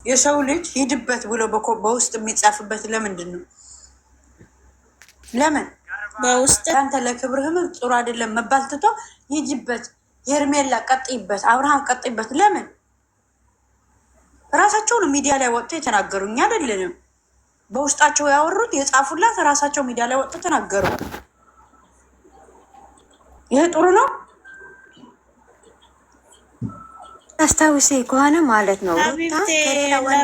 የሰው ልጅ ሂድበት ብሎ በውስጥ የሚጻፍበት ለምንድን ነው? ለምን በውስጥ አንተ ለክብርህም ጥሩ አይደለም መባል ትቶ ሂጅበት፣ ሄርሜላ ቀጥይበት፣ አብርሃም ቀጥይበት። ለምን ራሳቸውን ሚዲያ ላይ ወጥቶ የተናገሩ እኛ አይደለንም። በውስጣቸው ያወሩት የጻፉላት ራሳቸው ሚዲያ ላይ ወጥቶ ተናገሩ። ይሄ ጥሩ ነው? አስታውሴ ከሆነ ማለት ነው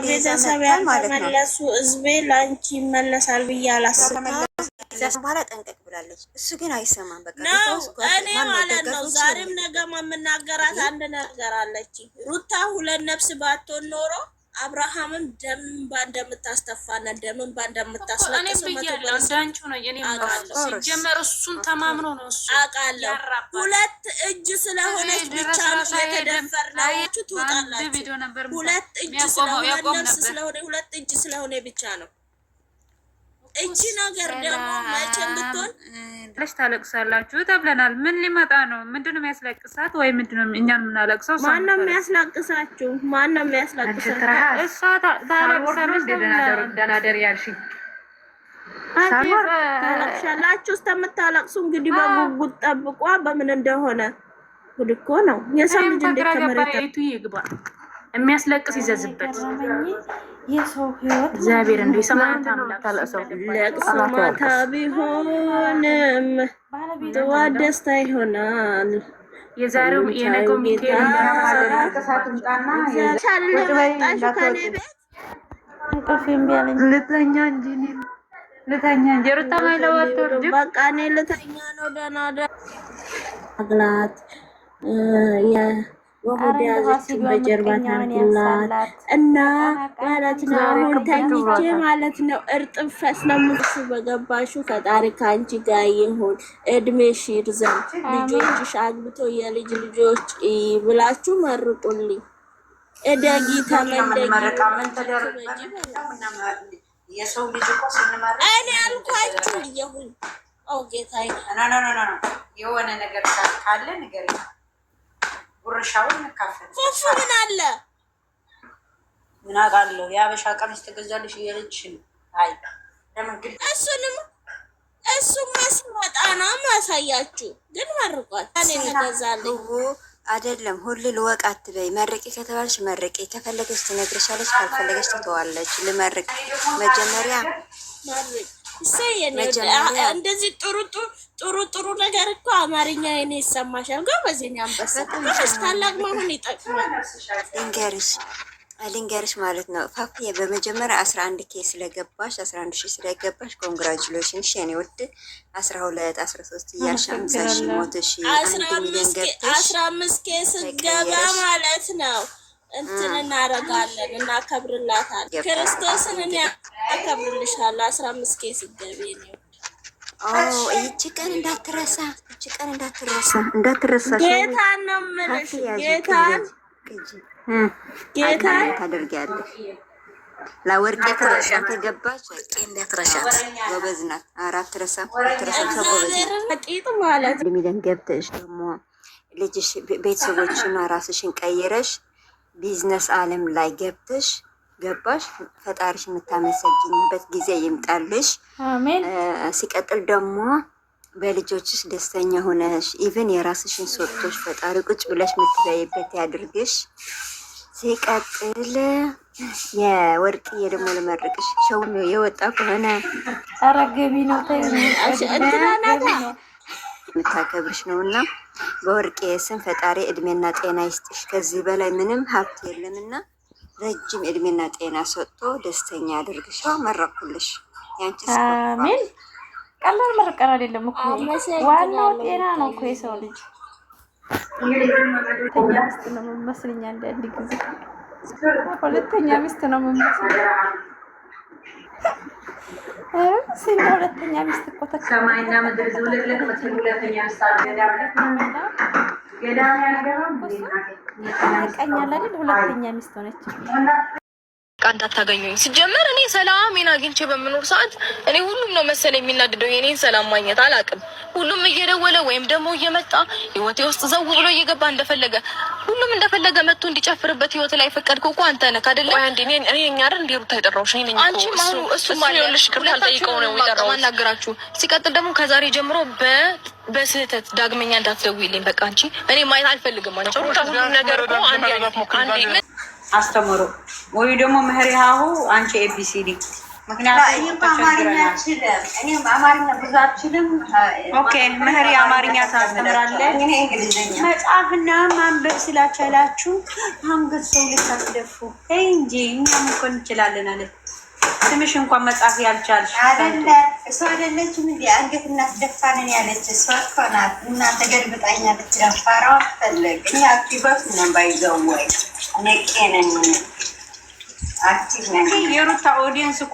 ቤተሰብ ያልተመለሱ ህዝቤ ለአንቺ ይመለሳል ብዬ አላስብም። በኋላ ጠንቀቅ ብላለች። እሱ ግን አይሰማም። በቃ እኔ ማለት ነው ዛሬም ነገም የምናገራት አንድ ነገር አለች። ሩታ ሁለት ነፍስ ባትሆን ኖሮ አብርሃምም ደምን እንደምታስተፋና ደምን እንደምታስለቅስ ሲጀመር እሱን ተማምኖ ነው እሱ አውቃለሁ። ሁለት እጅ ስለሆነች ብቻ ነው የተደፈርነው። ትውጣላችሁ። ሁለት እጅ ስለሆነ ነፍስ ስለሆነ ሁለት እጅ ስለሆነ ብቻ ነው። እቺ ነገር ደግሞ መቼም ብትሆን ለሽ ታለቅሳላችሁ ተብለናል። ምን ሊመጣ ነው? ምንድነው የሚያስለቅሳት? ወይ ምንድነው እኛን የምናለቅሰው? ማነው የሚያስለቅሳችሁ? ማነው የሚያስለቅሳችሁ? እሷ ታለቅሳለች። ደናደር ያልሽ ታለቅሻላችሁ። እስከምታለቅሱ እንግዲህ በጉጉት ጠብቋ። በምን እንደሆነ ጉድ እኮ ነው። የሰው ልጅ እንዴት ከመሬቱ ይግባ? የሚያስለቅስ ይዘዝበት። የሰው ህይወት እግዚአብሔር እንደው የሰማያት አምላክ ታለቅሰው። ለቅሶ ማታ ቢሆንም ጠዋት ደስታ ይሆናል። የዛሬው የነገው ሚካኤል ልተኛ እንጂ ሩታ ማይለወጥ በቃ እኔ ልተኛ ነው። ደህና አግላት ወደ ያዘችው በጀርባ ታንኩላት እና ማለት ነው። አሁን ተኝቼ ማለት ነው እርጥብ ፈስ ነው ሙሱ በገባሹ ፈጣሪ ካንቺ ጋር ይሁን፣ እድሜሽ ይርዘም፣ ልጆችሽ አግብቶ የልጅ ልጆች ብላችሁ መርቁልኝ። እደጊ ተመንደጊ የሰው ልጅ እኮ ስንመረቅ እኔ አልኳችሁ ይሁን። ኦ ጌታዬ የሆነ ነገር ካለ ነገር ጉርሻውን እንካፈል። ፉፉ ምን አለ? ምን አውቃለሁ። የአበሻ ቀሚስ ትገዛልሽ እያለች ነው። አይ ለምን ግን እሱም መስመጣ ነው ማሳያችሁ። ግን መርቋል። እኔ ተገዛልኝ አይደለም ሁሉ ልወቅ አትበይ። መርቂ ከተባለች መርቂ፣ ከፈለገች ትነግርሻለች፣ ካልፈለገች ትተዋለች። ልመርቅ መጀመሪያ መርቅ እንደዚህ ጥሩ ነገር እኮ አማርኛ የኔ ይሰማሻል። ጎበዜን ያንበሳ ታላቅ መሆን ይጠቅማል። ልንገርሽ ማለት ነው ፋፍዬ በመጀመሪያ 11 ኬ ስለገባሽ 11 ሺህ ስለገባሽ ኮንግራቹሌሽንስ የኔ ውድ 12 13 እያልሽ 50 ሺህ ሞት ሺህ 1 ሚሊዮን ገብተሽ 15 ኬ ስገባ ማለት ነው እንትን እናረጋለን እናከብርላታለን። ክርስቶስን እኔ አከብርልሻለሁ 15 ኬ ሲገቢ ነው። ይቺ ቀን እንዳትረሳ፣ እንዳትረሳ። ጌታን ነው የምልሽ። ጌታን ታደርጊያለሽ። ለወርቄ ተረሻ ከገባች ወርቄ እንዳትረሻት። ጎበዝ ናት። አትረሳ ጎበዝ ናት ማለት ሚሊዮን ገብተሽ ደግሞ ልጅሽ ቤተሰቦችና ራስሽን ቀይረሽ ቢዝነስ ዓለም ላይ ገባሽ ፈጣሪሽ የምታመሰግኝበት ጊዜ ይምጣልሽ። አሜን። ሲቀጥል ደግሞ በልጆችሽ ደስተኛ ሆነሽ ኢቭን የራስሽን ሰጥቶሽ ፈጣሪ ቁጭ ብለሽ የምትበይበት ያድርግሽ። ሲቀጥል የወርቅዬ ደግሞ ልመርቅሽ። ሸው የወጣ ከሆነ አረገቢ ነው የምታከብርሽ ነው እና በወርቄ ስም ፈጣሪ እድሜና ጤና ይስጥሽ። ከዚህ በላይ ምንም ሀብት የለምና ረጅም እድሜና ጤና ሰጥቶ ደስተኛ ያደርግሽ። መረኩልሽ። ያንቺ አሜን። ቀላል መርቀር አይደለም እኮ ዋናው ጤና ነው እኮ የሰው ልጅ። ሁለተኛ ሚስት ነው የምመስለኝ አንዳንድ ጊዜ ሁለተኛ ሚስት ነው የምመስለኝ። ሁለተኛ ሚስት እኮ ሰማይና ምድር ዝውልቅልቅ ምትል ሁለተኛ ሚስት ገዳም ያገራም ቀኛል አይደል? ሁለተኛ ሚስት ሆነች። እንዳታገኙኝ ሲጀመር እኔ ሰላሜን አግኝቼ በምኖር ሰዓት እኔ ሁሉም ነው መሰለኝ የሚናደደው የኔን ሰላም ማግኘት አላውቅም። ሁሉም እየደወለ ወይም ደግሞ እየመጣ ህይወቴ ውስጥ ዘው ብሎ እየገባ እንደፈለገ ሁሉም እንደፈለገ መጥቶ እንዲጨፍርበት ህይወት ላይ ፈቀድከው እኮ አንተ ነህ አይደለ? እኔ አይደል እንዴ ሩታ የጠራሁሽ እኔ ነኝ እኮ። እሱ ማለልሽ ክብር ጠይቀው ነው የጠራሁት። ማናገራችሁ ሲቀጥል ደግሞ ከዛሬ ጀምሮ በስህተት ዳግመኛ እንዳትደውይልኝ በቃ አንቺ እኔ ማየት አልፈልግም። አንቺ ሁሉም ነገር እኮ አንዴ አስተምሩ ወይ ደግሞ ምህሪያሁ አንቺ ኤቢሲዲ ምክንያቱም አማርኛ ብዙ አልችልም። ኦኬ ምህሪ አማርኛ ታስተምራለች። መጽሐፍና ማንበብ ስላቻላችሁ አንገት ሰው ልታስደፉ እንጂ እኛም እኮ እንችላለን አለ። ትንሽ እንኳን መጽሐፍ ያልቻልሽ አይደለ? እሷ አይደለችም እንዴ አንገት እናስደፋንን ያለች እሷ እኮ ናት። እናንተ ገልብጣኛለች። ደፋራው ፈለግ እኛ አክቲቭስ ነን ባይዘው ወይ ነቄነን የሩታ ኦዲየንስ እኮ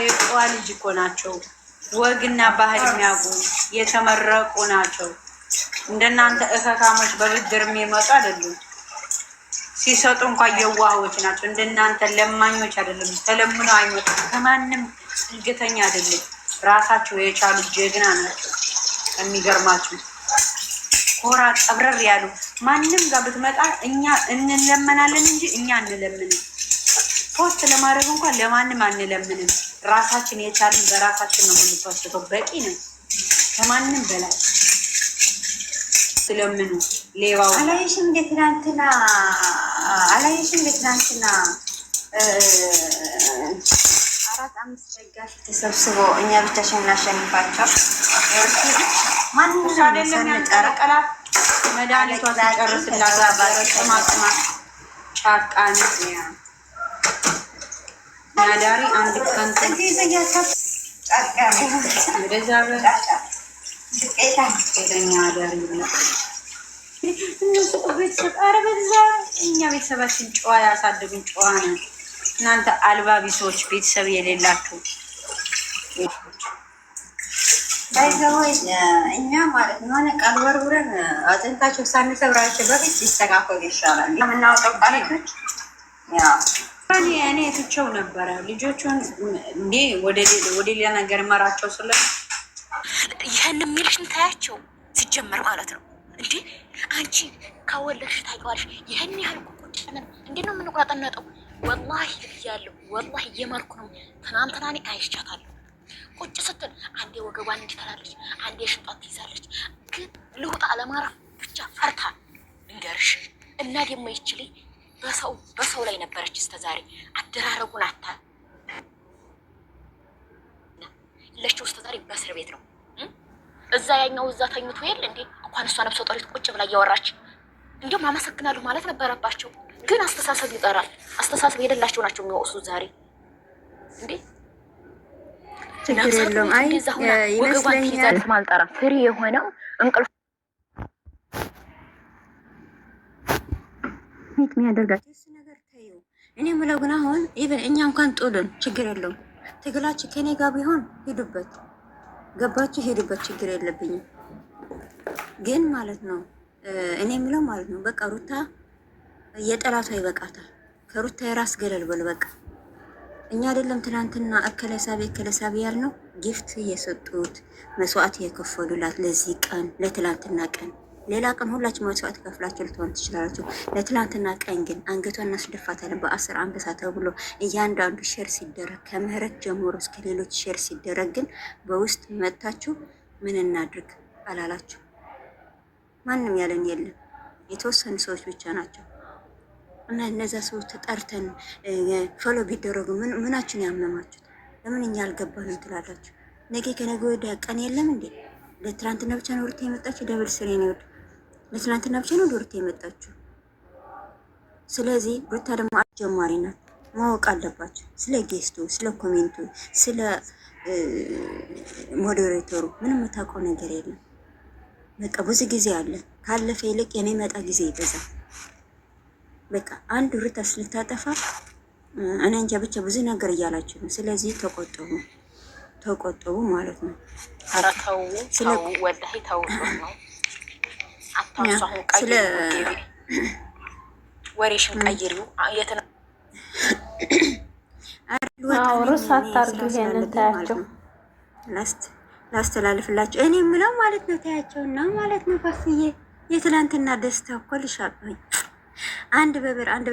የጨዋ ልጅ እኮ ናቸው። ወግና ባህል የሚያውቁ የተመረቁ ናቸው። እንደናንተ እከካሞች በብድር የሚመጡ አይደሉም። ሲሰጡ እንኳን የዋሆች ናቸው። እንደናንተ ለማኞች አይደለም። ተለምነው አይመጡም። ከማንም እልግተኛ አይደለም። ራሳቸው የቻሉ ጀግና ናቸው። የሚገርማችሁ ኮራ ጠብረር ያሉ ማንም ጋር ብትመጣ እኛ እንለመናለን እንጂ እኛ እንለምንም። ፖስት ለማድረግ እንኳን ለማንም አንለምንም። ራሳችን የቻልን በራሳችን ነው የምንፖስተው። በቂ ነው። ከማንም በላይ ስለምኑ ሌባው አላየሽም እንደ ትናንትና 4-5 ደጋፊ ተሰብስቦ እኛ ብቻችን እናሸንፋቸው። ማንም አይደለም ያንጠረቀላ መድኃኒቷ ሲጨርስላት ባረጥማጥማ ጫቃን ናዳሪ አንድ ካንተ እኛ ቤተሰባችን ጨዋ ያሳደጉን ጨዋ ነው። እናንተ አልባቢ ሰዎች ቤተሰብ የሌላችሁ ባይዘወይ እኛ ማለት ነው ሆነ ቃል ወርውረን አጥንታቸው ሳንሰብራቸው በፊት ሊስተካከሉ ይሻላል። የምናወጣው ቃላቶች እኔ ትቼው ነበረ ልጆቹን እንዴ ወደ ሌላ ነገር መራቸው ስለ ይህን የሚልሽን ታያቸው ሲጀመር ማለት ነው። እንዴ አንቺ ካወለሽ ታውቂዋለሽ። ይህን ያህል ቁጭነን እንዴት ነው የምንቆጣጠነጠው? ወላሂ እያለሁ ወላሂ እየመርኩ ነው። ትናንትና እኔ አይቻታለሁ። ቁጭ ስትል አንዴ ወገቧን እንዲተላለች፣ አንዴ ሽንጧን ትይዛለች። ግን ልውጣ ለማረፍ ብቻ ፈርታ እንገርሽ እና ደግሞ ይችል በሰው ላይ ነበረች እስከዛሬ አደራረጉን አታ ለሽው እስከዛሬ በእስር ቤት ነው። እዛ ያኛው እዛ ተኝቶ የለ እንዴ እንኳን እሷ ነፍሰ ጡር ቁጭ ብላ እያወራች እንዲሁም አመሰግናለሁ ማለት ነበረባቸው። ግን አስተሳሰብ ይጠራል። አስተሳሰብ የሌላቸው ናቸው የሚወቅሱ ዛሬ እንዴ ችግር የለውም። አይ ይመስለኛል ማልጠራ ፍሪ የሆነው እንቅልፍ የሚያደርጋቸው እሱ ነገር ታየው። እኔ የምለው ግን አሁን ኢቨን እኛ እንኳን ጦልን ችግር የለውም። ትግላችሁ ከኔ ጋር ቢሆን ሄዱበት፣ ገባችሁ ሄዱበት፣ ችግር የለብኝም። ግን ማለት ነው እኔ የምለው ማለት ነው በቃ ሩታ የጠላቷ ይበቃታል። ከሩታ የራስ ገለል በል በቃ። እኛ አይደለም ትናንትና እከለሳቢ ያልነው ጊፍት የሰጡት መስዋዕት የከፈሉላት ለዚህ ቀን ለትላንትና ቀን ሌላ ቀን ሁላችሁ መስዋዕት ከፍላችሁ ልትሆን ትችላላችሁ። ለትላንትና ቀን ግን አንገቷን እናስደፋታለን በ10 አንበሳ ተብሎ እያንዳንዱ ሼር ሲደረግ ከምህረት ጀምሮ እስከ ሌሎች ሼር ሲደረግ ግን በውስጥ መታችሁ ምን እናድርግ አላላችሁ። ማንም ያለን የለም። የተወሰኑ ሰዎች ብቻ ናቸው። እና እነዛ ሰዎች ተጠርተን ፎሎ ቢደረጉ ምናችን ያመማችሁት? ለምን እኛ አልገባንም ትላላችሁ? ነገ ከነገ ወዲያ ቀን የለም እንዴ? ለትላንትና ብቻ ነው ሩታ የመጣችሁ። ደብል ስሬ ነው ለትላንትና ብቻ ነው ሩታ የመጣችሁ። ስለዚህ ሩታ ደግሞ አጀማሪ ናት፣ ማወቅ አለባችሁ። ስለ ጌስቱ፣ ስለ ኮሜንቱ፣ ስለ ሞዴሬተሩ ምንም የምታውቀው ነገር የለም። በቃ ብዙ ጊዜ አለ። ካለፈ ይልቅ የሚመጣ ጊዜ ይበዛል። በቃ አንድ ሩታ ስልታጠፋ እኔ እንጃ ብቻ ብዙ ነገር እያላችሁ ነው። ስለዚህ ተቆጠቡ ማለት ነው። ኧረ ተው ወላሂ ተው ነው። አታውሳሁ ቀይሩ፣ ወሬሽን ቀይሪው። ሩስ አታርጉ። ይሄንን ታያቸው ላስተላልፍላቸው እኔ የምለው ማለት ነው። ታያቸውና ማለት ነው። ከፍዬ የትላንትና ደስታ እኮ ልሻለኝ አንድ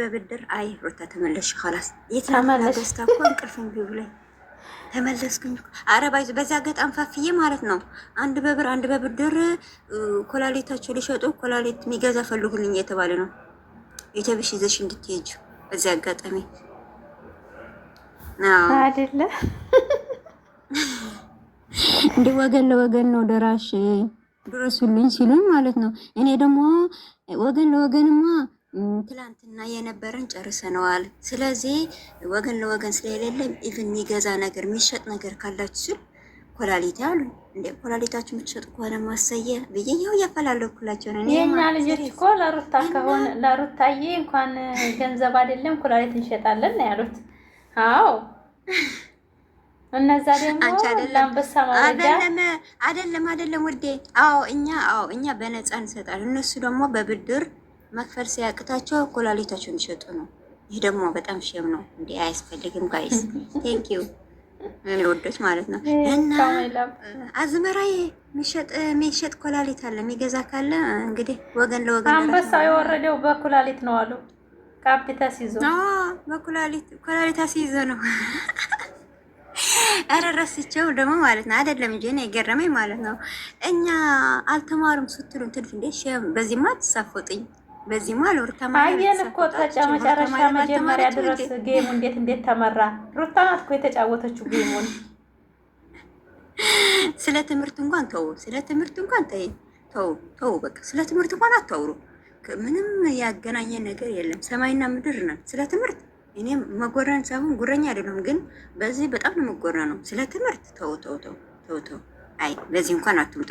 በብድር አይ ሩታ ተመለሽ خلاص የትናንትና ደስታ እኮ እንቅልፍ እምቢ ብሎኝ ተመለስኩኝ። ኧረ በዛ ገጣም ፋፍዬ ማለት ነው። አንድ በብድር ኮላሊታቸው ሊሸጡ ኮላሊት የሚገዛ ፈልጉልኝ የተባለ ነው። ኢትዮብሽ ይዘሽ እንድትሄጂ በዚህ አጋጣሚ አይደለ እንደ ወገን ለወገን ነው ደራሽ ድረሱልኝ ሲሉኝ ማለት ነው። እኔ ደግሞ ወገን ለወገንማ ትላንትና የነበረን ጨርሰነዋል። ስለዚህ ወገን ለወገን ስለሌለ ኢቭን የሚገዛ ነገር የሚሸጥ ነገር ካላችሁ ሲል ኮላሊት አሉ። እንደ ኮላሊታችሁ የምትሸጡ ከሆነ ማሰየ ብዬ ይኸው እያፈላለኩላቸው ነው። የኛ ልጆች እኮ ለሩታ ከሆነ ለሩታዬ እንኳን ገንዘብ አይደለም ኮላሊት እንሸጣለን ነው ያሉት። አዎ እነዛ ደግሞ ለአንበሳ ማውረጃ አይደለም ውዴ። አዎ እኛ በነፃ እንሰጣለን። እነሱ ደግሞ በብድር መክፈል ሲያቅታቸው ኮላሊታቸውን ይሸጡ ነው። ይህ ደግሞ በጣም ሼም ነው እንዴ! አያስፈልግም ጋይስ። ቴንክ ዩ እኔ ወዶች ማለት ነው። እና አዝመራዬ የሚሸጥ ኮላሊት አለ። የሚገዛ ካለ እንግዲህ ወገን ለወገን አንበሳው የወረደው በኮላሊት ነው አሉ። ካፒታስ ይዞ ኮላሊት አስይዞ ነው። ኧረ ረስቼው ደግሞ ማለት ነው። አይደለም እንጂ እኔ የገረመኝ ማለት ነው። እኛ አልተማሩም ስትሉን ትልፍ እንዴ ሼም። በዚህማ አትሳፈጡኝ። በዚህማ ለሩታ አየን እኮ መጨረሻ መጀመሪያ ድረስ ጌሙ እንዴት ተመራ። ሩታ ናት እኮ የተጫወተችው ጌሙን። ስለ ትምህርት እንኳን ተው በቃ ስለ ትምህርት እንኳን አታውሩ። ምንም ያገናኘ ነገር የለም። ሰማይና ምድር ነን። ስለ ትምህርት እኔም መጎረን ሳይሆን ጉረኛ አይደለም፣ ግን በዚህ በጣም ነው መጎረን ነው። ስለ ትምህርት ተው። አይ በዚህ እንኳን አትምጡ።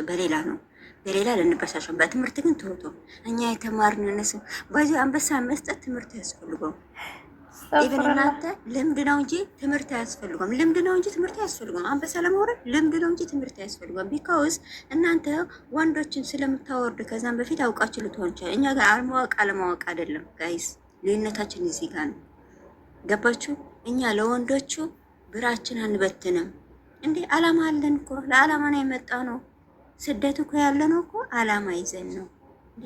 በሌላ ልንበሳሸው፣ በትምህርት ግን ተው። እኛ የተማርን እነሱ በዚህ አንበሳ መስጠት ትምህርት ያስፈልገው። ኢቭን እናንተ ልምድ ነው እንጂ ትምህርት አያስፈልገውም። አንበሳ ለመውረድ ልምድ ነው እንጂ ትምህርት አያስፈልገውም። ቢካውስ እናንተ ወንዶችን ስለምታወርድ ከዛም በፊት አውቃችሁ ልትሆን ይችላል። እኛ ጋር አለማወቅ አይደለም ጋይስ፣ ልዩነታችን እዚህ ጋር ነው። ገባችሁ? እኛ ለወንዶቹ ብራችን አንበትንም እንዴ። አላማ አለን እኮ ለአላማ ነው የመጣ ነው። ስደት እኮ ያለ ነው እኮ አላማ ይዘን ነው።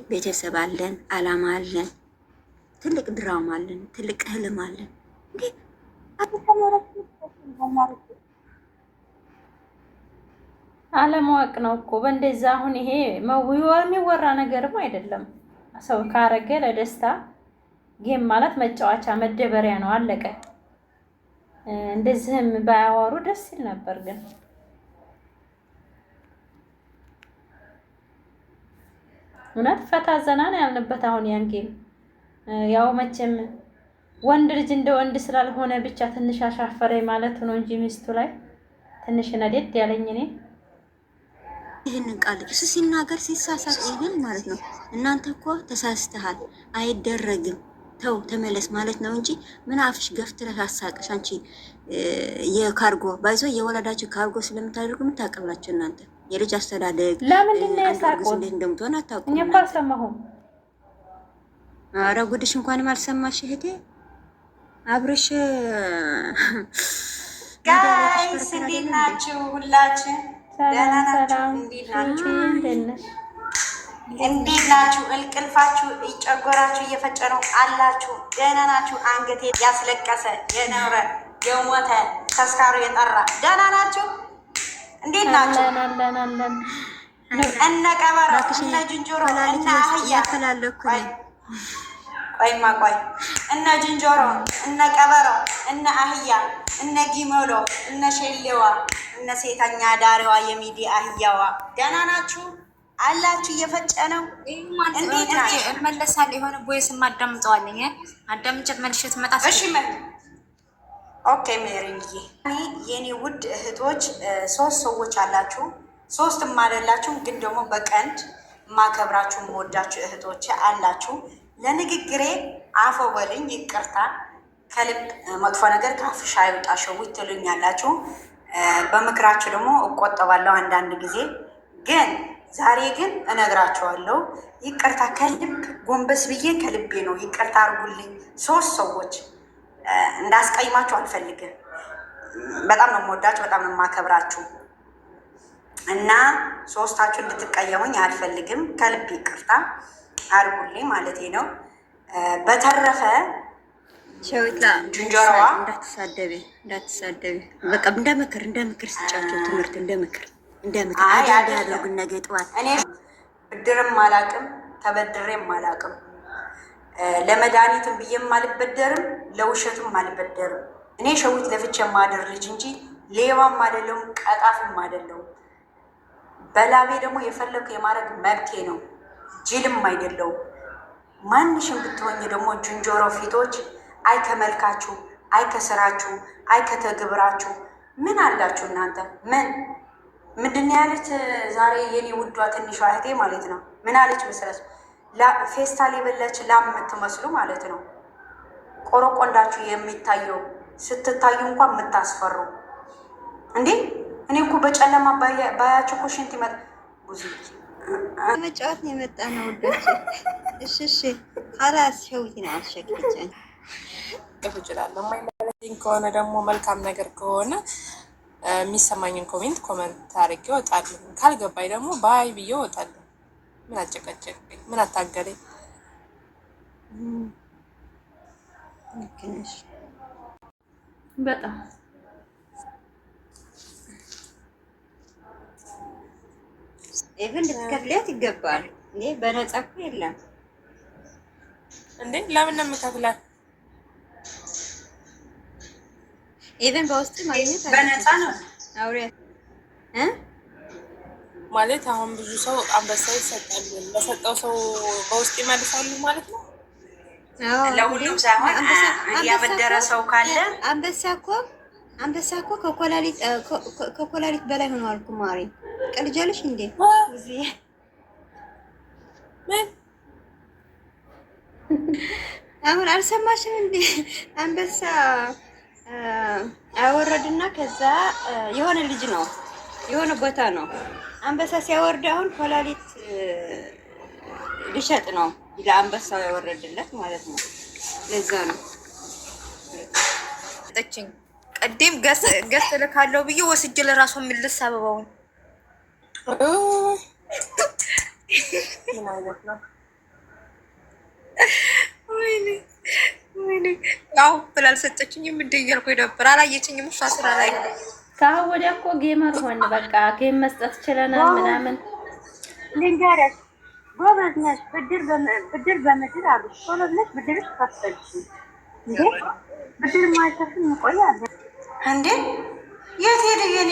ቤተሰብ አለን፣ አላማ አለን፣ ትልቅ ድራማ አለን፣ ትልቅ ህልም አለን። እንዴ አለማወቅ ነው እኮ በእንደዛ። አሁን ይሄ የሚወራ ነገርም አይደለም። ሰው ካረገ ለደስታ ጌም ማለት መጫወቻ መደበሪያ ነው። አለቀ። እንደዚህም ባያወሩ ደስ ይል ነበር። ግን እውነት ፈታ ዘና ነው ያልንበት። አሁን ያን ጌም ያው መቼም ወንድ ልጅ እንደ ወንድ ስላልሆነ ብቻ ትንሽ አሻፈረኝ ማለት ነው እንጂ ሚስቱ ላይ ትንሽ ነዴት ያለኝ እኔ ይህንን ቃል እሱ ሲናገር ሲሳሳት ይሄን ማለት ነው። እናንተ እኮ ተሳስተሃል፣ አይደረግም፣ ተው ተመለስ ማለት ነው እንጂ ምን አፍሽ ገፍትረሽ አሳቀሽ። አንቺ የካርጎ ባይዞ የወላዳችሁ ካርጎ ስለምታደርጉ የምታቀላችሁ እናንተ የልጅ አስተዳደግ ለምንድን ነው ያሳቀው? እንዴት እንደምትሆን አታውቁም። እኔ እኮ አልሰማሁም። ኧረ ጉድሽ እንኳንም አልሰማሽ እህቴ። አብርሽ ጋይስ እንዴት ናችሁ? ሁላችን ደህና ናችሁ? እንዴት ናችሁ? እንቅልፋችሁ እጨጎራችሁ እየፈጨ ነው አላችሁ? ደህና ናችሁ? አንገቴ ያስለቀሰ የኖረ የሞተ ተስካሩ የጠራ ደህና ናችሁ? እንዴት ናችሁ? እነ ቀበሮ እነ ዝንጀሮ እነ አህያ ቆይ እነ ዝንጀሮ እነ ቀበሮ እነ አህያ እነ ጊመሎ እነ ሸሌዋ እነ ሴተኛ ዳሪዋ የሚዲያ አህያዋ ደህና ናችሁ አላችሁ? እየፈጨ ነው። እንዴት ናችሁ? እመለሳለሁ። የሆነ ቦይስ ማዳምጠዋለኝ አዳምጨት መልሼ ትመጣ። እሺ ኦኬ ሜሪንዬ፣ የኔ ውድ እህቶች 3 ሰዎች አላችሁ። 3ም አይደላችሁ ግን ደግሞ በቀንድ ማከብራችሁ የምወዳችሁ እህቶች አላችሁ። ለንግግሬ አፈ በልኝ፣ ይቅርታ ከልብ መጥፎ ነገር ካፍሽ አይውጣሽው ትሉኛላችሁ። በምክራችሁ ደግሞ እቆጠባለሁ አንዳንድ ጊዜ። ግን ዛሬ ግን እነግራችኋለሁ፣ ይቅርታ ከልብ ጎንበስ ብዬ ከልቤ ነው ይቅርታ አድርጉልኝ። 3 ሰዎች እንዳስቀይማችሁ አልፈልግም። በጣም ነው የምወዳችሁ፣ በጣም ነው የማከብራችሁ እና 3ታችሁ እንድትቀየሙኝ አልፈልግም። ከልብ ይቅርታ አድርጉልኝ ማለቴ ነው። በተረፈ ሸዊታ ጅንጀሮዋ እንዳትሳደቢ በቃ እንደ ምክር ስጫቸው ትምህርት እንደ ምክር ያደርጉን ነገ ጠዋት። እኔ ብድርም አላቅም ተበድሬም አላቅም። ለመድኃኒትም ብዬም አልበደርም ለውሸትም አልበደርም። እኔ ሸዊት ለፍቼ የማደር ልጅ እንጂ ሌባም አይደለሁም ቀጣፍም አይደለሁም። በላቤ ደግሞ የፈለኩ የማድረግ መብቴ ነው። ጅልም አይደለሁም። ማንሽም ብትሆኝ ደግሞ ጅንጀሮ ፊቶች አይ ከመልካችሁ፣ አይ ከስራችሁ፣ አይ ከተግብራችሁ ምን አላችሁ እናንተ? ምንድን ነው ያለች ዛሬ የኔ ውዷ ትንሿ እህቴ ማለት ነው። ምን አለች መሰለች? ፌስታል የበላች ላም የምትመስሉ ማለት ነው። ቆረቆንዳችሁ የሚታየው ስትታዩ እንኳን የምታስፈሩ እንዴ! እኔ እኮ በጨለማ ባያችሁ እኮ ሽንት ይመጣ ብዙ መጫወት ነው የመጣ ነው ወዶች። እሺ ሀላስ ሸዊት ነው አልሸክልኝ እችላለሁ። የማይመለከተኝ ከሆነ ደግሞ መልካም ነገር ከሆነ የሚሰማኝን ኮመንት አድርጌ እወጣለሁ። ካልገባኝ ደግሞ ባይ ብዬ እወጣለሁ። ምን አጨቀጨቀኝ? ምን አታገለኝ? በጣም ኢቭን ልትከፍላት ይገባል። እኔ በነፃ እኮ የለም እንዴ! ለምን ነው የምከፍላት? ኢቭን በውስጥ ማግኘት በነፃ ነው አውሪያት ማለት አሁን ብዙ ሰው አንበሳ ይሰጣል። ለሰጠው ሰው በውስጥ ይመልሳሉ ማለት ነው። ለሁሉም ሳይሆን ያበደረ ሰው ካለ አንበሳ እኮ ከኮላሊት በላይ ሆኗል እኮ ማሪ። ቀልጃለሽ እንዴ? ምን አሁን አልሰማሽም እንዴ? አንበሳ አወረድና ከዛ የሆነ ልጅ ነው የሆነ ቦታ ነው አንበሳ ሲያወርድ አሁን ኮላሊት ሊሸጥ ነው ለአንበሳው ያወረድለት ማለት ነው። ለዛ ነው ጠጭኝ ቀደም ገስ ልካለው ብዬ ወስጄ ለራሱ ምልስ አበባውን ወይኔ ያው ብላል ሰጠችኝም እንደያልኩኝ ነበር። አላየችኝም እሷ ስራ ላይ ከአሁን ወዲያ እኮ ጌመር ሆን በቃ ጌም መስጠት ችለናል ምናምን። ልንገርሽ ጎበዝ ነሽ። ብድር በምድር አሉ ቶሎ ብለሽ ብድርሽ ከፈልሽ እንዴ? ብድር ማይከፍል እንቆያለ እንዴ? የት ሄደ የኔ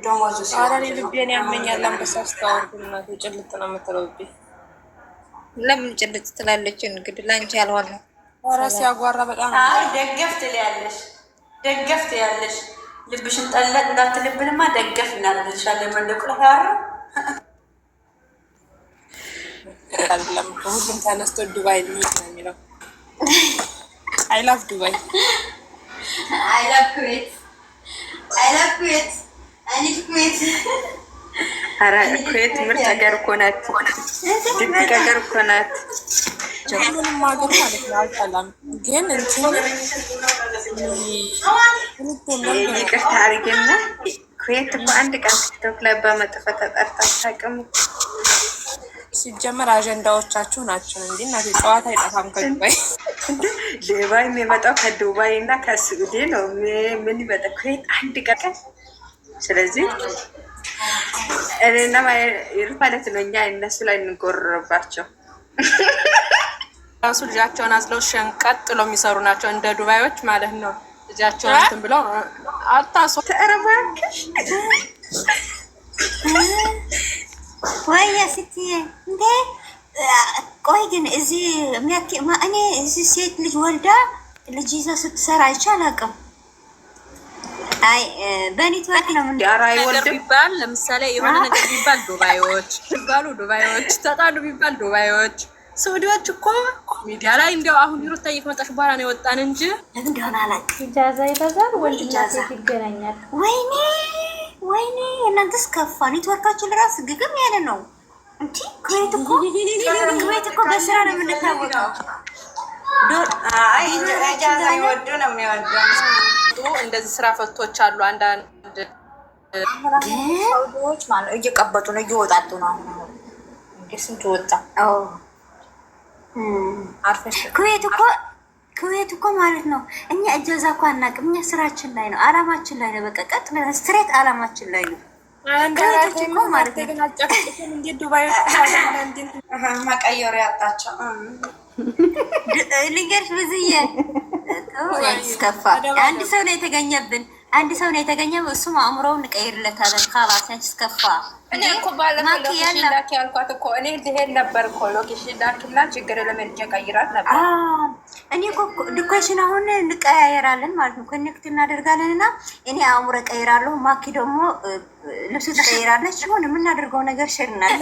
ደሞዙ? አራኔ ልቤን ያመኛል። አንበሳ ስታወርድ እናቴ ጭልጥ ነው የምትለውብኝ። ለምን ጭልጥ ትላለች? እንግዲህ ላንቺ ያልሆነ ኧረ ሲያጓራ በጣም ደገፍት ያለሽ ልብሽን ጠለቅ እንዳትልብንማ ደገፍ እናልልሻለን። መንደቁላ ያራ አይደለም ሁሉም ተነስቶ ዱባይ ልሂድ ነው የሚለው። አይ ላቭ ዱባይ፣ አይ ላቭ ኩዌት፣ አይ ላቭ ኩዌት፣ አይ ኒድ ኩዌት። ኧረ ኩዌት ምርጥ ሀገር እኮ ናት፣ ድንቅ ሀገር እኮ ናት። ሁሉንም ሀገር ማለት ነው አልጠላም፣ ግን ይቅርታ አድርጌና ኩዌት እኮ አንድ ቀን ቲክቶክ ላይ በመጥፈት ተጠርታ አታውቅም። ሲጀመር አጀንዳዎቻችሁ ናቸው እንዴ? እናቴ ጨዋታ አይጠፋም ከዱባይ። ዱባይ የሚመጣው ከዱባይ እና ከስዑዲ ነው። ምን ይመጣ ኩዌት አንድ ቀን። ስለዚህ እኔና ማለት ነው እኛ እነሱ ላይ እንጎርርባቸው። ራሱ ልጃቸውን አዝለው ሸንቀጥ ብለው የሚሰሩ ናቸው እንደ ዱባዮች ማለት ነው። ልጃቸውን እንትን ብለው አታሶ ተረባክሽ ወያ ስትይ እንዴ? ቆይ ግን እዚህ እኔ እዚህ ሴት ልጅ ወልዳ ልጅ ይዛ ስትሰራ አይቻል አቅም አይ በኔትወርክ ነው ምን ያራ ይወልድ ቢባል ለምሳሌ የሆነ ነገር ቢባል ዱባዮች ቢባሉ ዱባዮች ተጣሉ ቢባል ዱባዮች። ሰውዲዎች እኮ ሚዲያ ላይ እንደው አሁን ይሩታ እየመጣሽ በኋላ ነው የወጣን እንጂ እንደሆነ አላውቅም። ኢጃዛ ይበዛል ወንድና ሴት ይገናኛል። ወይኔ እናንተስ ከፋ። ኔትወርካችን ለራስ ግግም ያለ ነው እንጂ ኩዌት እኮ በስራ ነው የምንታወቀው። ኢጃዛ ይወዱ ነው የሚወዱ። እንደዚህ ስራ ፈቶች አሉ አንዳንድ ሰውዲዎች ማለት እየቀበጡ ነው እየወጣጡ ነው። ስንት ወጣ። አርፈሽ ኩዌት እኮ ማለት ነው። እኛ እጀዛ እኮ አናውቅም። እኛ ስራችን ላይ ነው፣ አላማችን ላይ ነው። በቃ ቀጥ ብለን ስትሬት አላማችን ላይ ነው። ኩዌቶች እኮ ማለት ነው መቀየሩ ያጣቸው ልንገርሽ ብዙዬ ያስከፋ። አንድ ሰው ነው የተገኘብን፣ አንድ ሰው ነው የተገኘው። እሱም አእምሮውን እንቀይርለታለን። ካላስ ያስከፋ። እኔ እኮ ባለፈው ሎኬሽን ላኪ ያልኳት እኮ እኔ ልሄድ ነበር እኮ ሎኬሽን ላኪና ችግር ለምን ቀይራት ነበር። እኔ እኮ ሎኬሽን አሁን እንቀያየራለን ማለት ነው። ኮኔክት እናደርጋለን እና እኔ አእምሮ ቀይራለሁ፣ ማኪ ደግሞ ልብሱ ትቀይራለች። ሆነ የምናደርገው ነገር ሽርናል።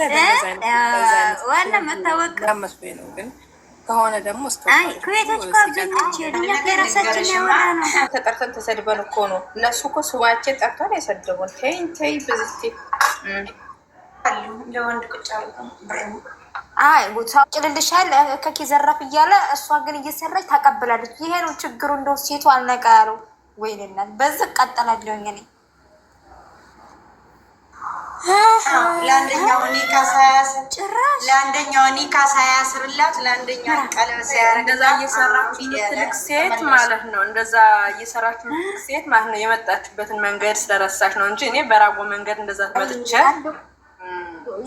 ዋና መታወቅ ነው ግን ከሆነ ደግሞ ኩዌቶች እኮ አብዛኞቹ እኛ ከራሳችን ያወራ ነው። ተጠርተን ተሰድበን እኮ ነው። እነሱ እኮ ስማችን ጠርተን የሰደቡን። ተይ ብዝቴ እንደ ወንድ ቁጭ ጭልልሻል ከኪ ዘራፍ እያለ እሷ ግን እየሰራች ታቀብላለች። ይሄ ነው ችግሩ። እንደው ሴቱ አልነቃ ያለው ወይንናት በዚህ ቀጠላለሁ እኔ ለአንደኛው ኒካ ሳያስርላት ለአንደኛው ቀለበት እንደዛ እየሰራችሁ ትልቅ ሴት ማለት ነው። እንደዛ እየሰራችሁ ትልቅ ሴት ማለት ነው። የመጣችበትን መንገድ ስለረሳሽ ነው እንጂ እኔ በራጎ መንገድ እንደዛ መጥቼ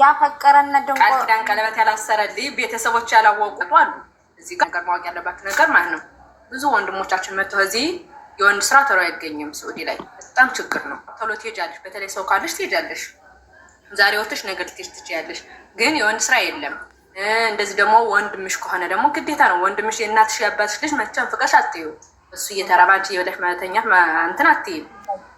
ያፈቀረና ደግሞ ቃል ኪዳን ቀለበት ያላሰረልኝ ቤተሰቦች ያላወቁ አሉ። እዚህ ጋር ነገር ማወቅ ያለባችሁ ነገር ማለት ነው። ብዙ ወንድሞቻችን መጥተው እዚህ የወንድ ስራ ቶሎ አይገኝም። ሳውዲ ላይ በጣም ችግር ነው። ቶሎ ትሄጃለሽ፣ በተለይ ሰው ካለሽ ትሄጃለሽ። ዛሬ ወጥተሽ ነገ ልትሄጂ ትችያለሽ። ግን የወንድ ስራ የለም። እንደዚህ ደግሞ ወንድምሽ ከሆነ ደግሞ ግዴታ ነው። ወንድምሽ የእናትሽ ያባትሽ ልጅ መቼም ፍቅርሽ አትዩ። እሱ እየተራባች የወለሽ ማለተኛት እንትን አትይም።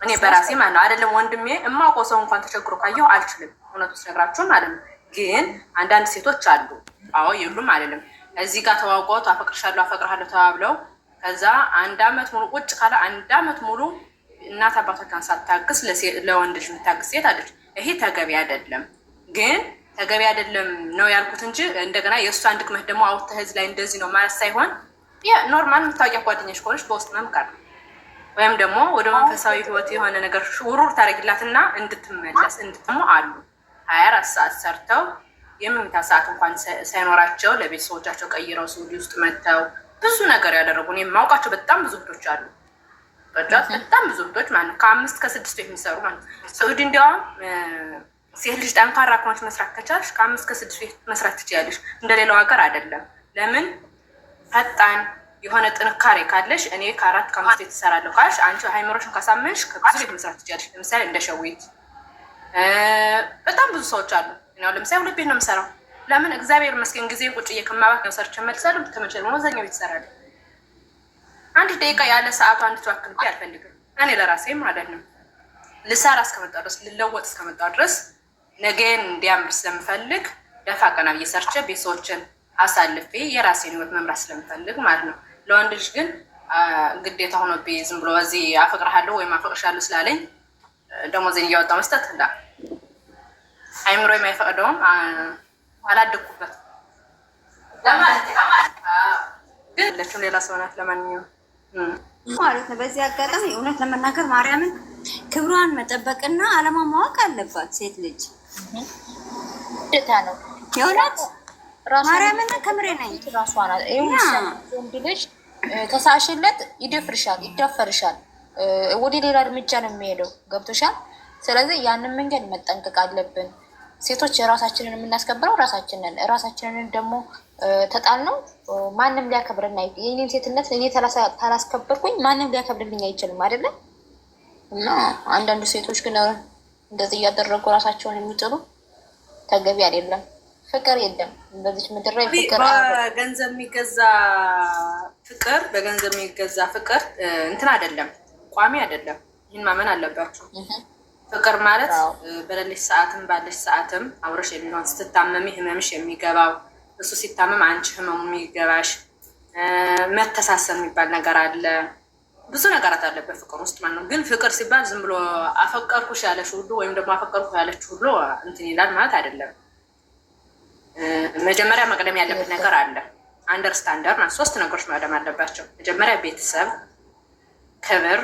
እኔ በራሴ ማለት ነው አይደለም ወንድሜ እማውቀው ሰው እንኳን ተቸግሮ ካየሁ አልችልም። እውነቱ ስነግራችሁ ማለት ነው። ግን አንዳንድ ሴቶች አሉ። አዎ የሉም አይደለም። እዚህ ጋር ተዋውቀው አፈቅርሻለሁ አፈቅርሃለሁ ተባብለው ከዛ አንድ አመት ሙሉ ቁጭ ካለ አንድ አመት ሙሉ እናት አባቶቿን ሳታግስ ለወንድ ልጅ የምታግስ ሴት አለች። ይሄ ተገቢ አይደለም። ግን ተገቢ አይደለም ነው ያልኩት እንጂ እንደገና የእሷን ድክመት ደግሞ አውጥተህ እዚህ ላይ እንደዚህ ነው ማለት ሳይሆን ኖርማል የምታወቂያ ጓደኛሽ ከሆነች በውስጥ መምከር ወይም ደግሞ ወደ መንፈሳዊ ህይወት የሆነ ነገር ውሩር ታደርጊላትና እንድትመለስ እንድትሞ አሉ 24 ሰዓት ሰርተው የመኝታ ሰዓት እንኳን ሳይኖራቸው ለቤተሰቦቻቸው ቀይረው ሳውዲ ውስጥ መጥተው ብዙ ነገር ያደረጉ እኔ የማውቃቸው በጣም ብዙ እህቶች አሉ። በጣም ብዙ እህቶች ማለት ነው ከ5 ከ6 የሚሰሩ ማለት ነው። ሳውዲ እንዲያውም ሴት ልጅ ጠንካራ ከሆነች መስራት ከቻልሽ ከ5 ከ6 መስራት ትችያለሽ። እንደሌላው ሀገር አይደለም። ለምን ፈጣን የሆነ ጥንካሬ ካለሽ እኔ ከ4 ከ5 ትሰራለሁ ካልሽ አንቺ ሃይምሮሽን ካሳመንሽ ከብዙ ቤት መስራት ትችያለሽ። ለምሳሌ እንደ ሸዊት በጣም ብዙ ሰዎች አሉ። እኔ ለምሳሌ 2 ቤት ነው የምሰራው። ለምን እግዚአብሔር ይመስገን ጊዜ ቁጭ እየከማባት ነው ሰርቼ እመልሳለሁ። ተመቸኝ ነው ዘኛው ይሰራል። አንድ ደቂቃ ያለ ሰዓቱ አንድ ተዋክልኩ አልፈልግም። እኔ ለራሴ ማለት ነው ልሰራ እስከመጣሁ ድረስ ልለወጥ እስከመጣሁ ድረስ ነገን እንዲያምር ስለምፈልግ ደፋ ቀና ብዬ ሰርቼ ቤተሰቦችን አሳልፌ የራሴን ህይወት መምራት ስለምፈልግ ማለት ነው። ለወንድ ልጅ ግን ግዴታ ሆኖብኝ ዝም ብሎ እዚህ አፈቅርሃለሁ ወይም አፈቅርሻለሁ ስላለኝ ደሞዜን እያወጣሁ መስጠት እንዳ አይምሮ የማይፈቅደውም አላደኩበት ግን ሌላ ሰው ናት። ለማንኛውም ማለት ነው በዚህ አጋጣሚ እውነት ለመናገር ማርያምን ክብሯን መጠበቅና አለማ ማወቅ አለባት ሴት ልጅ ግዴታ ነው። የእውነት ማርያምን ከምሬ ነኝ። ራሷ ናት ወንድ ልጅ ተሳሽለት ይደፈርሻል፣ ወደ ሌላ እርምጃ ነው የሚሄደው። ገብቶሻል? ስለዚህ ያንን መንገድ መጠንቀቅ አለብን። ሴቶች የራሳችንን የምናስከብረው ራሳችንን ደግሞ ተጣል ነው ማንም ሊያከብረን የኔን ሴትነት እኔ ታላስከበርኩኝ ማንም ሊያከብርልኝ አይችልም አይደለም። እና አንዳንዱ ሴቶች ግን እንደዚህ እያደረጉ ራሳቸውን የሚጥሉ ተገቢ አይደለም። ፍቅር የለም በዚች ምድር ላይ ፍቅር በገንዘብ የሚገዛ ፍቅር እንትን አይደለም፣ ቋሚ አይደለም። ይህን ማመን አለባቸው። ፍቅር ማለት በሌለሽ ሰዓትም ባለሽ ሰዓትም አብረሽ የሚሆን ስትታመሚ ህመምሽ የሚገባው እሱ ሲታመም አንቺ ህመሙ የሚገባሽ መተሳሰብ የሚባል ነገር አለ። ብዙ ነገራት አለ በፍቅር ውስጥ ማለት ነው። ግን ፍቅር ሲባል ዝም ብሎ አፈቀርኩሽ ያለሽ ሁሉ ወይም ደግሞ አፈቀርኩ ያለች ሁሉ እንትን ይላል ማለት አይደለም። መጀመሪያ መቅደም ያለበት ነገር አለ። አንደርስታንደር ማለት 3 ነገሮች መቅደም አለባቸው። መጀመሪያ ቤተሰብ፣ ክብር፣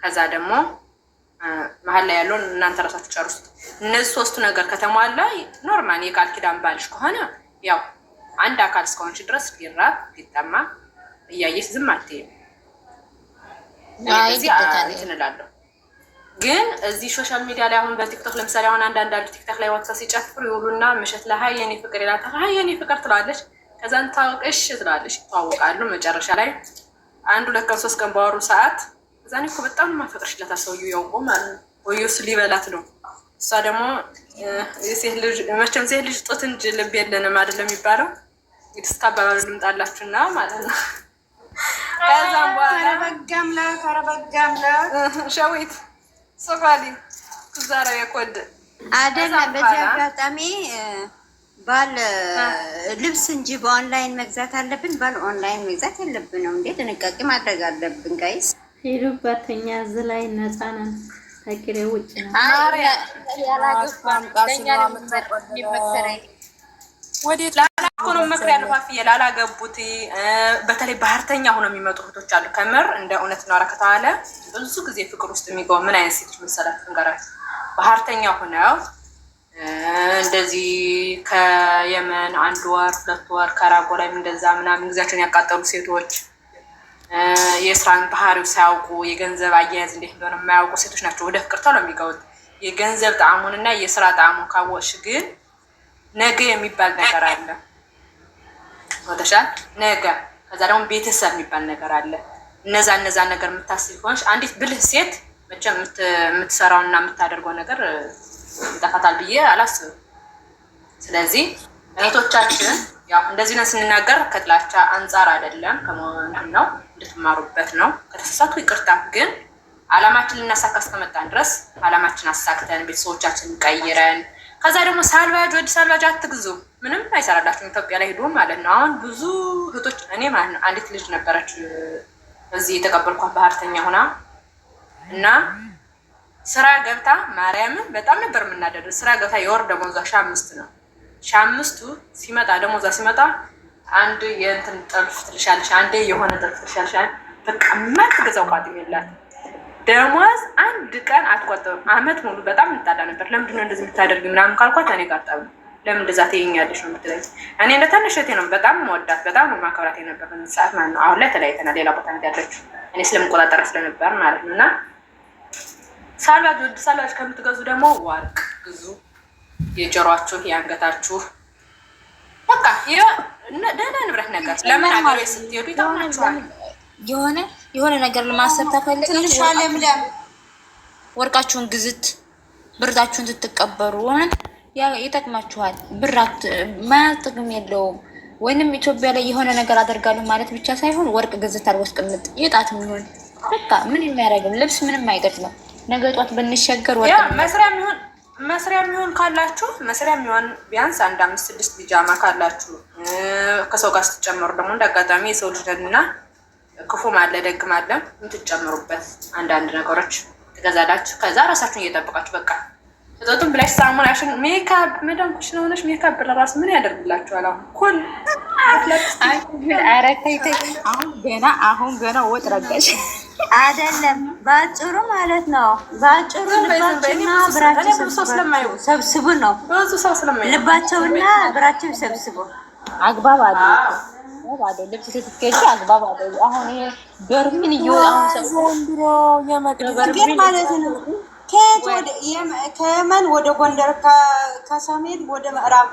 ከዛ ደግሞ መሀል ላይ ያለውን እናንተ ራሳችሁ ጨርሱት። እነዚህ ሶስቱ ነገር ከተሟላ ኖርማል የቃል ኪዳን ባልሽ ከሆነ ያው አንድ አካል እስከሆንሽ ድረስ ሊራብ ሊጠማ እያየሽ ዝም አትይም። እንትን እላለሁ። ግን እዚህ ሶሻል ሚዲያ ላይ አሁን በቲክቶክ ለምሳሌ አሁን አንዳንድ ቲክቶክ ላይ ወጥታ ሲጨፍሩ ይውሉና ምሽት ላይ ሀይ የኔ ፍቅር ይላታል። ሀይ የኔ ፍቅር ትላለች። ከዛን ታውቅሽ ትላለች። ይተዋወቃሉ። መጨረሻ ላይ 1 2 ቀን 3 ቀን ባወሩ ሰዓት እዛኔ እኮ በጣም ማፈቅርሽ ይላታል ሰውዬው ያውቆ ማለት ነው። ወይ እሱ ሊበላት ነው። እሷ ደግሞ የሴት ልጅ መቼም ሴት ልጅ ጡት እንጂ ልብ የለንም አይደለም የሚባለው። እስከ አባባሉ ልምጣላችሁና ማለት ነው። ከዛም በኋላ ከረበጋምላ ሸዊት ሶፋሊ ዛሬ የኮድ አይደለም። በዚህ አጋጣሚ ባል ልብስ እንጂ በኦንላይን መግዛት አለብን። ባል ኦንላይን መግዛት የለብንም። እንዴ ጥንቃቄ ማድረግ አለብን ጋይስ። ሄዱበት። እኛ እዚህ ላይ ነፃ ነን፣ ከኪሬ ውጭ ነው። ወዴት ላላኮ ነው መክር ያለው ፋፍዬ ላላገቡት በተለይ ባህርተኛ ሆነው የሚመጡ እህቶች አሉ። ከምር እንደ እውነት ነው ከተባለ ብዙ ጊዜ ፍቅር ውስጥ የሚገቡ ምን አይነት ሴቶች መሰላችሁ? እንገራችሁ ባህርተኛ ሆነው እንደዚህ ከየመን 1 ወር 2 ወር ከራጎ ላይ እንደዛ ምናምን ጊዜያቸውን ያቃጠሉ ሴቶች የስራን ባህሪው ሳያውቁ የገንዘብ አያያዝ እንዴት እንደሆነ የማያውቁ ሴቶች ናቸው ወደ ፍቅር ተው ነው የሚገቡት። የገንዘብ ጣዕሙንና የስራ ጣዕሙን ካወቅሽ ግን ነገ የሚባል ነገር አለ። ወተሻል ነገ ከዛ ደግሞ ቤተሰብ የሚባል ነገር አለ። እነዛ ነገር የምታስብ ሆንሽ አንዲት ብልህ ሴት መቼም የምትሰራውና የምታደርገው ነገር ይጠፋታል ብዬ አላስብም። ስለዚህ እህቶቻችን ያው እንደዚህ ነው ስንናገር ከጥላቻ አንጻር አይደለም፣ ከመሆን ነው እንድትማሩበት ነው። ከተሳሳቱ ይቅርታ። ግን አላማችን ልናሳካ እስከመጣን ድረስ አላማችን አሳክተን ቤተሰቦቻችን ቀይረን ከዛ ደግሞ ሳልቫጅ ወደ ሳልቫጅ አትግዙ። ምንም አይሰራላችሁም። ኢትዮጵያ ላይ ሄዱ ማለት ነው። አሁን ብዙ እህቶች እኔ ማለት ነው አንዲት ልጅ ነበረች እዚህ የተቀበልኳት ባህርተኛ ሆና እና ስራ ገብታ ማርያምን በጣም ነበር የምናደድ። ስራ ገብታ የወር ደሞዟ 5,000 ነው። 5,000 ሲመጣ ደሞዟ ሲመጣ አንድ የእንትን ጥልፍ ትልሻለሽ፣ አንዴ የሆነ ጥልፍ ትልሻለሽ። በቃ የማትገዛው ቋጥም የላት። ደሞዝ አንድ ቀን አትቆጥብም። አመት ሙሉ በጣም እንጣላ ነበር። ለምንድን ነው እንደዚህ የምታደርጊ ምናምን ካልኳት እኔ ጋር ጠብ ለምን እንደዛ ትይኛለሽ ነው የምትለኝ። እኔ እንደ ታናሽ እህቴ ነው በጣም መወዳት በጣም ማከብራት የነበር ሰዓት ማለት ነው። አሁን ላይ ተለያይተናል። ሌላ ቦታ ነው ያለችው። እኔ ስለምቆጣጠር ስለነበር ማለት ነው። እና ሳልቫጅ ከምትገዙ ደግሞ ወርቅ ግዙ። የጆሯችሁ የአንገታችሁ በቃ ደህና ንብረት ነገር ለምን ሀገር ቤት ስትሄዱ ይጠቅማችኋል። የሆነ ነገር ለማሰብ ተፈልጋችሁ ለምለም ወርቃችሁን ግዝት ብርታችሁን ትትቀበሩ ይጠቅማችኋል። ብራት ማያዝ ጥቅም የለውም። ወይንም ኢትዮጵያ ላይ የሆነ ነገር አደርጋለሁ ማለት ብቻ ሳይሆን ወርቅ ግዝት አልወስቅምጥ የጣት የሚሆን በቃ ምን የሚያደርግም ልብስ ምንም አይጠቅምም። ነገ ጧት ብንሸገር ወርቅ መስሪያ የሚሆን ካላችሁ መስሪያ የሚሆን ቢያንስ 1 5 6 ቢጃማ ካላችሁ ከሰው ጋር ስትጨምሩ ደግሞ እንዳጋጣሚ የሰው ልጅ እና ክፉም አለ ደግም አለ የምትጨምሩበት አንዳንድ ነገሮች ትገዛላችሁ። ከዛ ራሳችሁን እየጠበቃችሁ በቃ ተጠጡም ብላሽ ሳሙናሽን ሜካፕ መዳምኩሽ ነውነሽ ሜካፕ ለራሱ ምን ያደርግላችኋል? አሁን ኩል አሁን ገና ወጥ ረጋሽ አይደለም። ባጭሩ ማለት ነው። ባጭሩ ልባቸውና ብራቸው ሰብስቡ ነው። ልባቸውና ብራቸው ሰብስቡ አግባብ አለ ልብስ ስትገዢ አግባብ አለ። አሁን ይሄ በርሚን ግን ማለት ነው ከየመን ወደ ጎንደር፣ ከሰሜን ወደ ምዕራብ፣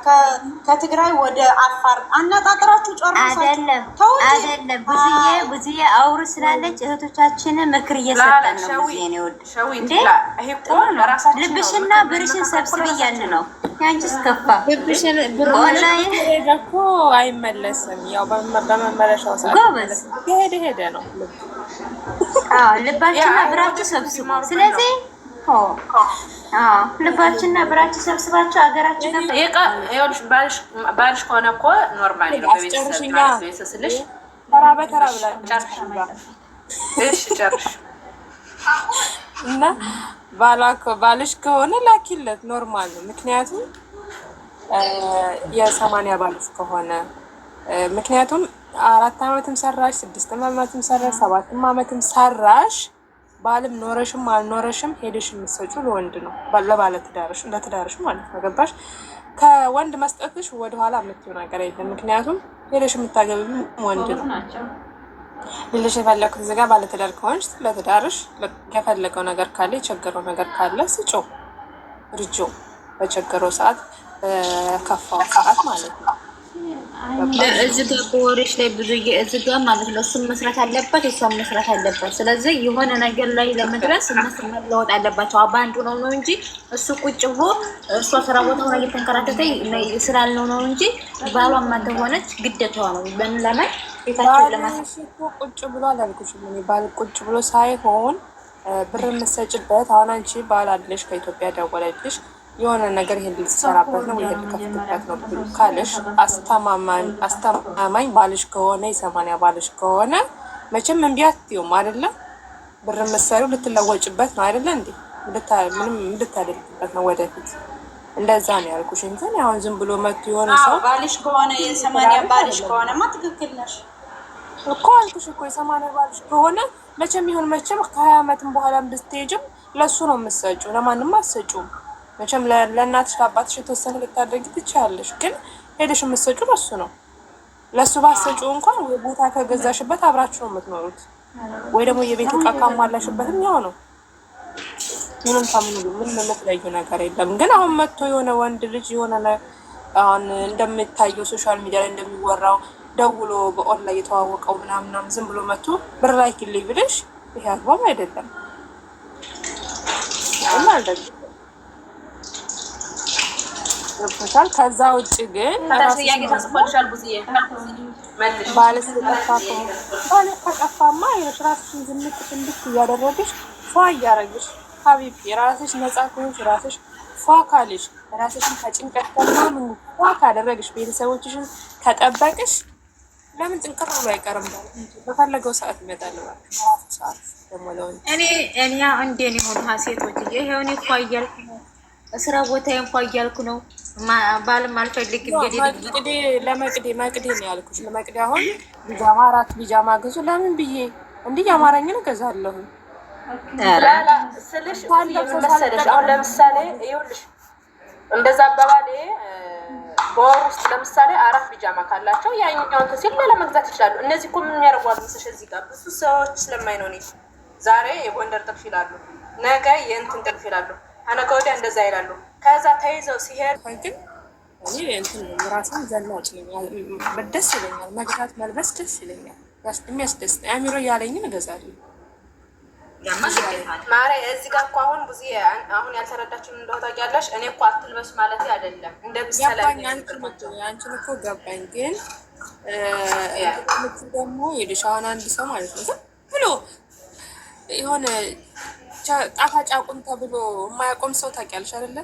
ከትግራይ ወደ አፋር አነጣጥራችሁ ጨርሳችሁ አይደለም። ብዙዬ አውሩ ስላለች እህቶቻችንን ምክር እየሰጠን ነው። ብዙዬ ነው እንዴ ልብሽና ብርሽን ሰብስብ እያልን ነው። ያንቺስ ከፋ ልብሽን ብር ኦንላይን እኮ አይመለስም። ያው በመመለሻው ሰዓት ጎበዝ ሄደ ነው። ልባችንና ብራችሁ ሰብስቡ። ስለዚህ ልባችንና ብራችሁ ሰብስባችሁ አገራችን ባልሽ ከሆነ እኮ ኖርማል ነው። በቤተሰብ ስልሽ ተራ በተራ ብላችሁ ጨርሽ እና ባልሽ ከሆነ ላኪለት ኖርማል ነው። ምክንያቱም የ80 ባልሽ ከሆነ ምክንያቱም 4 ዓመትም ሰራሽ 6 ዓመትም ሰራሽ 7 ዓመትም ሰራሽ ባልም ኖረሽም አልኖረሽም ሄደሽ የምትሰጪው ለወንድ ነው፣ ለባለትዳርሽ ለትዳርሽ ማለት ነው። ገባሽ? ከወንድ መስጠትሽ ወደኋላ የምትይው ነገር የለም። ምክንያቱም ሄደሽ የምታገቢው ወንድ ነው። ልልሽ የፈለኩት እዚህ ጋር ባለትዳር ከሆንሽ ለትዳርሽ የፈለገው ነገር ካለ የቸገረው ነገር ካለ ስጪው፣ ርጂው በቸገረው ሰዓት በከፋው ሰዓት ማለት ነው። እዚህ ጋር በወሬሽ ላይ ብዙ እዚህ ጋር ማለት ነው እሱም መስራት አለበት እሷም መስራት አለበት። ስለዚህ የሆነ ነገር ላይ ለመድረስ እነሱ መለወጥ አለባቸው። በአንዱ ነው እንጂ እሱ ቁጭ ብሎ እሷ ስራ ቦታ ሆና እየተንከራተተ ስላልነው ነው እንጂ ባሏም እንደሆነች ግዴታዋ ነው። ለምን ቤታቸውን ለማስፈ ቁጭ ብሎ አላልኩሽም እኔ ባል ቁጭ ብሎ ሳይሆን ብር የምትሰጭበት አሁን አንቺ ባል አለሽ ከኢትዮጵያ ደወለልሽ የሆነ ነገር ይሄን ልትሰራበት ነው ይሄን ልትከፍትበት ነው ብሎ ካለሽ አስተማማኝ ባልሽ ከሆነ የሰማንያ ባልሽ ከሆነ መቼም እምቢ አትይውም አይደለ? ብር መሰሩ ልትለወጭበት ነው አይደለ እንዴ? ምንም ልታደርግበት ነው ወደፊት። እንደዛ ነው ያልኩሽ እንጂ አሁን ዝም ብሎ መጥቶ የሆነ ሰው ባልሽ ከሆነ የሰማንያ ባልሽ ከሆነማ ትክክል ነሽ እኮ አልኩሽ እኮ የሰማንያ ባልሽ ከሆነ መቼም ይሁን መቼም ከ20 ዓመትም በኋላ ብትሄጂም ለሱ ነው የምትሰጪው፣ ለማንም አትሰጪውም። መቼም ለእናትሽ ለአባትሽ የተወሰነ ልታደርጊ ትችያለሽ፣ ግን ሄደሽ የምትሰጪው ለሱ ነው። ለሱ ባትሰጪው እንኳን ወይ ቦታ ከገዛሽበት አብራችሁ ነው የምትኖሩት፣ ወይ ደግሞ የቤት ዕቃ ካሟላሽበትም ያው ነው። ምንም ታምኑ ምን የምትለዩ ነገር የለም። ግን አሁን መጥቶ የሆነ ወንድ ልጅ የሆነ አሁን እንደምታየው ሶሻል ሚዲያ ላይ እንደሚወራው ደውሎ በኦንላይን የተዋወቀው ምናምን ዝም ብሎ መጥቶ ብር ላኪልኝ ብለሽ ይሄ አግባብ አይደለም ማለት ነው። ከዛ ውጭ ግን ከጠፋማ ራስሽን ዝምት ትንድት እያደረግሽ ፏ እያደረግሽ ሀቢብ የራስሽ ነጻ ከሆንሽ ራስሽ ፏ ካልሽ ራስሽን ከጭንቀት ከምናምን ፏ ካደረግሽ ቤተሰቦችሽን ከጠበቅሽ ለምን ጥንቅር ብሎ አይቀርም? በፈለገው ሰዓት ይመጣል። ራሱ ሰዓት ደግሞ ለወንድ እኔ እንደኔ ሆኑ ሴቶች ይሄው እኔ እኮ እያልኩ ነው ስራ ቦታዬ እንኳ እያልኩ ነው። ባልም አልፈልግም እንግዲህ ለመቅዴ ነው ያልኩሽ። ለመቅዴ አሁን ቢጃማ 4 ቢጃማ ገዙ ለምን ብዬ እንዲህ ያማረኝን እገዛለሁ ስልሽ መሰለሽ። አሁን ለምሳሌ ይኸውልሽ እንደዛ አባባሌ በወር ውስጥ ለምሳሌ 4 ቢጃማ ካላቸው ያኛውን ተሲል ለመግዛት ይችላሉ። እነዚህ እኮ ምን ያደርጓሉ መሰለሽ? እዚህ ጋር ብዙ ሰዎች ስለማይ ነው። እኔ ዛሬ የጎንደር ጥልፍ ይላሉ፣ ነገ የእንትን ጥልፍ ይላሉ፣ አነገ ወዲያ እንደዛ ይላሉ። ከዛ ተይዘው ሲሄድ ግን እኔ እንትን ራሴን ዘናጭ ነኝ፣ ደስ ይለኛል። መግዛት መልበስ ደስ ይለኛል፣ የሚያስደስት አሚሮ ያለኝን እገዛለሁ። ማሬ እዚህ ጋር እኮ አሁን ብዙ አሁን ያልተረዳችሁን እንደው ታውቂያለሽ። እኔ እኮ አትልበስ ማለት አይደለም እንደ ብሰለ አንቺን እኮ ገባኝ። ግን ደግሞ ይልሽ አሁን አንድ ሰው ማለት ነው ብሎ የሆነ ጣፋጭ አቁም ተብሎ የማያቆም ሰው ታውቂያለሽ አይደለ?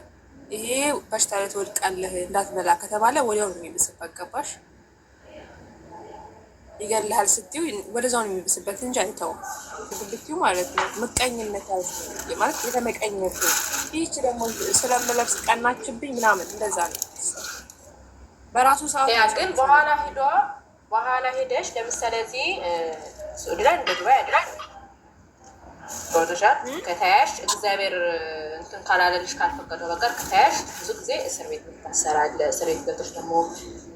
ይሄ በሽታ ላይ ትወድቃለህ እንዳትበላ ከተባለ ወዲያው ነው የሚብስበት። ገባሽ? ይገልሃል ስትዩ ወደዛው ነው የሚብስበት እንጂ አይተውም። ግብትዩ ማለት ነው ምቀኝነት ማለት የተመቀኘት ይህች ደግሞ ስለምለብስ ቀናችብኝ ምናምን እንደዛ ነው በራሱ ሰዓት ያ ግን በኋላ ሄደሽ ለምሳሌ እዚህ ሱዲ ላይ እንደ ዱባይ አይደል ወደሻት ከተያሽ እግዚአብሔር እንትን ካላለልሽ ካልፈቀደው በቀር ከተያሽ ብዙ ጊዜ እስር ቤት ታሰራለ። እስር ቤት ገብተሽ ደግሞ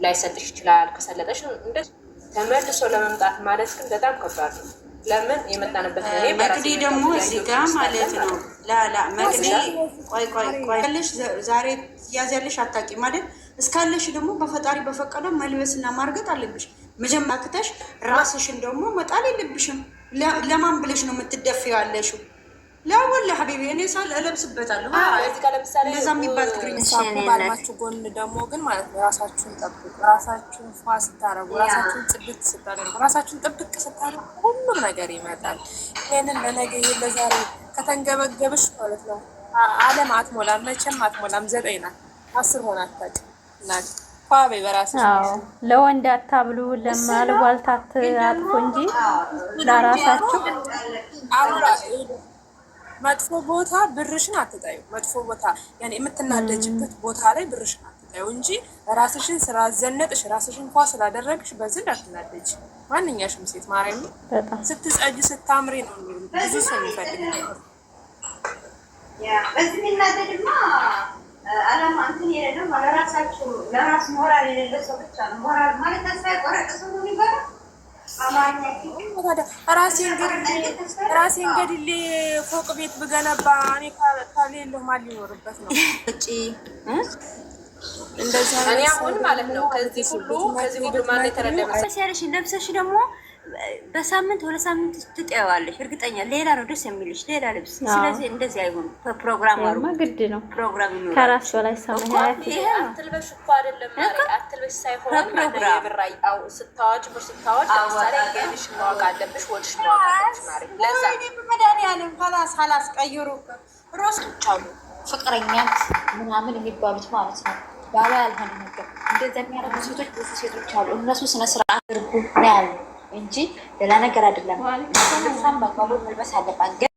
ላይሰጥሽ ይችላል። ከሰለጠሽ እንደ ተመልሶ ለመምጣት ማለት ግን በጣም ከባድ ነው። ለምን የመጣንበት ነው። መቅዲ ደግሞ እዚህ ጋር ማለት ነው መቅዲ ቆይ ዛሬ ያዘልሽ አታውቂም አይደል? እስካለሽ ደግሞ በፈጣሪ በፈቀደው መልበስና ማርገጥ አለብሽ። መጀመሪያ ከተሽ ራስሽን ደግሞ መጣል የለብሽም። ለማን ብለሽ ነው የምትደፊው ያለሽው? ለወላ ሐቢቢ እኔ ሳል እለብስበታለሁ። እዚህ ጋር ለምሳሌ ለዛ የሚባል ትግርኛ ባልማችሁ ጎን ደግሞ ግን ማለት ነው ራሳችሁን ጠብቁ። ራሳችሁን ፏ ስታረጉ፣ ራሳችሁን ጽድቅ ስታደርጉ፣ ራሳችሁን ጥብቅ ስታደርጉ ሁሉም ነገር ይመጣል። ይሄንን ለነገ ይሄ ለዛሬ ከተንገበገብሽ ማለት ነው ዓለም አትሞላም፣ መቼም አትሞላም። 9 ናት 10 ሆና አታውቅም። እናት ፋቤ በራስሽ ለወንድ አታብሉ፣ ለማልዋልታት አጥፎ እንጂ ለራሳችሁ መጥፎ ቦታ ብርሽን አትጣዩ። መጥፎ ቦታ ያኔ የምትናደጅበት ቦታ ላይ ብርሽን አትጣዩ። የምታየው እንጂ ራስሽን ስላዘነጥሽ ራስሽን ኳ ስላደረግሽ በዚህ እንዳትናደጅ። ማንኛሽም ሴት ማርያም ስትጸጅ ስታምሪ ነው ብዙ ሰው የሚፈልግ ነገር በዚህ የሚናደድማ አላማ እንትን የሌለው ለራሳችሁ ለራስ ሞራል የሌለ ሰው ብቻ ነው። ሞራል ማለት ተስፋ የቆረጠ ሰው ነው የሚባለው። ራሴን ገድሌ ፎቅ ቤት ብገነባ እኔ ከሌለሁ ማን ሊኖርበት ነው? እንደዚህ እኔ አሁን ማለት ነው ከዚህ ሁሉ ማን የተረዳ መሰለሽ ለብሰሽ ደግሞ በሳምንት 2 ሳምንት ትጠያዋለሽ። እርግጠኛ ሌላ ነው ደስ የሚልሽ ሌላ ልብስ። ስለዚህ እንደዚህ አይሆን ፕሮግራም አሩ ግድ ነው ፕሮግራም ነው ከራስ በላይ ሰማያት ይሄ አትልበሽ እኮ አይደለም ማለት አትልበሽ ሳይሆን ማለት የብራይ አው ስታዋጭ በስታዋጭ ለምሳሌ ገንሽ ማወቅ አለብሽ ወድሽ ማወቅ አለብሽ ማለት ለዛ መድኃኒዓለም ካላስ ቀይሩ ሮስቶች አሉ ፍቅረኛ ምናምን የሚባሉት ማለት ነው። ባላ ያልሆነ ነገር እንደዛ የሚያደርጉ ሴቶች ብዙ ሴቶች አሉ። እነሱ ስነ ስርዓት አድርጉ ነው ያሉ እንጂ ሌላ ነገር አይደለም። ሳምባ መልበስ አለባት።